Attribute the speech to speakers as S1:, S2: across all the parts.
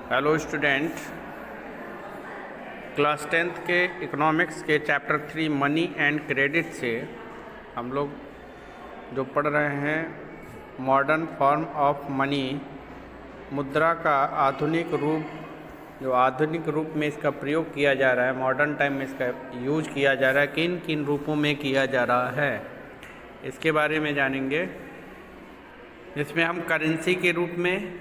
S1: Hello student, class 10th के economics के chapter 3 money and credit से हम लोग जो पढ़ रहे हैं मॉडर्न फॉर्म ऑफ मनी, मुद्रा का आधुनिक रूप, जो आधुनिक रूप में इसका प्रयोग किया जा रहा है, मॉडर्न टाइम में इसका यूज किया जा रहा है, किन किन रूपों में किया जा रहा है, इसके बारे में जानेंगे। जिसमें हम करेंसी के रूप में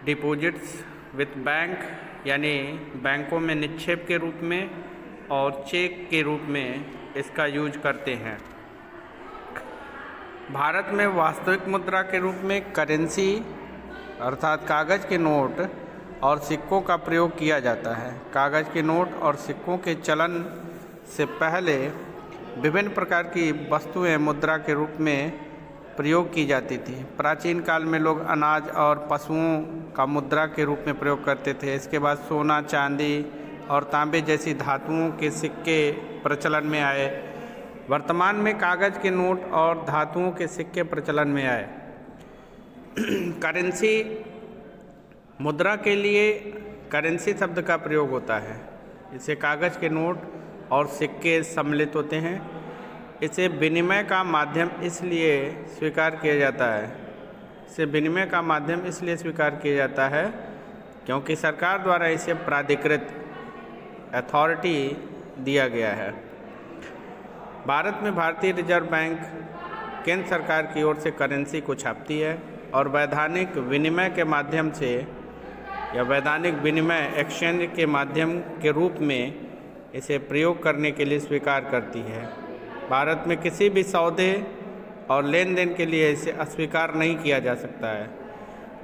S1: डिपॉजिट्स विथ बैंक यानी बैंकों में निक्षेप के रूप में और चेक के रूप में इसका यूज करते हैं। भारत में वास्तविक मुद्रा के रूप में करेंसी अर्थात कागज़ के नोट और सिक्कों का प्रयोग किया जाता है। कागज़ के नोट और सिक्कों के चलन से पहले विभिन्न प्रकार की वस्तुएं मुद्रा के रूप में प्रयोग की जाती थी। प्राचीन काल में लोग अनाज और पशुओं का मुद्रा के रूप में प्रयोग करते थे। इसके बाद सोना, चांदी और तांबे जैसी धातुओं के सिक्के प्रचलन में आए। वर्तमान में कागज़ के नोट और धातुओं के सिक्के प्रचलन में आए। करेंसी मुद्रा के लिए करेंसी शब्द का प्रयोग होता है। इसे कागज़ के नोट और सिक्के सम्मिलित होते हैं। इसे विनिमय का माध्यम इसलिए स्वीकार किया जाता है क्योंकि सरकार द्वारा इसे प्राधिकृत अथॉरिटी दिया गया है। भारत में भारतीय रिजर्व बैंक केंद्र सरकार की ओर से करेंसी को छापती है और वैधानिक विनिमय के माध्यम से या वैधानिक विनिमय एक्सचेंज के माध्यम के रूप में इसे प्रयोग करने के लिए स्वीकार करती है। भारत में किसी भी सौदे और लेन देन के लिए इसे अस्वीकार नहीं किया जा सकता है।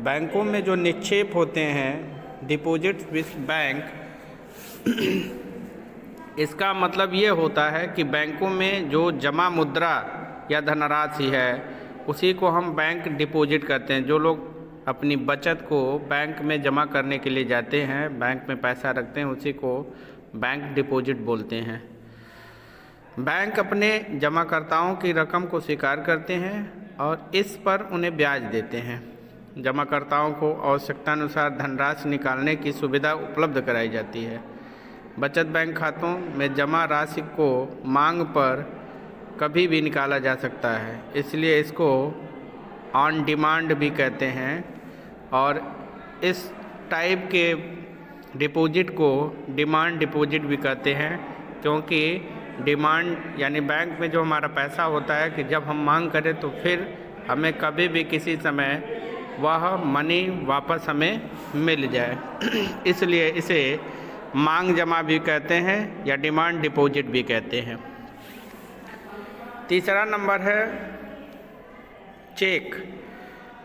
S1: बैंकों में जो निक्षेप होते हैं डिपॉजिट विथ बैंक, इसका मतलब ये होता है कि बैंकों में जो जमा मुद्रा या धनराशि है उसी को हम बैंक डिपॉजिट करते हैं। जो लोग अपनी बचत को बैंक में जमा करने के लिए जाते हैं, बैंक में पैसा रखते हैं, उसी को बैंक डिपॉजिट बोलते हैं। बैंक अपने जमाकर्ताओं की रकम को स्वीकार करते हैं और इस पर उन्हें ब्याज देते हैं। जमाकर्ताओं को आवश्यकतानुसार धनराशि निकालने की सुविधा उपलब्ध कराई जाती है। बचत बैंक खातों में जमा राशि को मांग पर कभी भी निकाला जा सकता है, इसलिए इसको ऑन डिमांड भी कहते हैं। और इस टाइप के डिपॉजिट को डिमांड डिपॉजिट भी कहते हैं, क्योंकि डिमांड यानी बैंक में जो हमारा पैसा होता है कि जब हम मांग करें तो फिर हमें कभी भी किसी समय वह मनी वापस हमें मिल जाए, इसलिए इसे मांग जमा भी कहते हैं या डिमांड डिपॉजिट भी कहते हैं। तीसरा नंबर है चेक।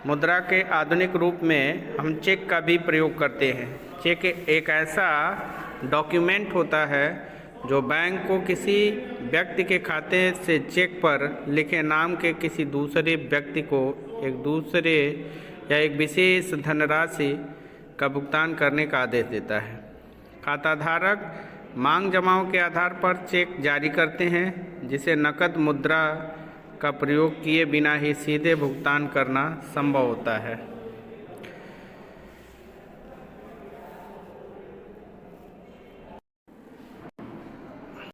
S1: मुद्रा के आधुनिक रूप में हम चेक का भी प्रयोग करते हैं। चेक एक ऐसा डॉक्यूमेंट होता है जो बैंक को किसी व्यक्ति के खाते से चेक पर लिखे नाम के किसी दूसरे व्यक्ति को एक दूसरे या एक विशेष धनराशि का भुगतान करने का आदेश देता है। खाताधारक मांग जमाओं के आधार पर चेक जारी करते हैं, जिसे नकद मुद्रा का प्रयोग किए बिना ही सीधे भुगतान करना संभव होता है।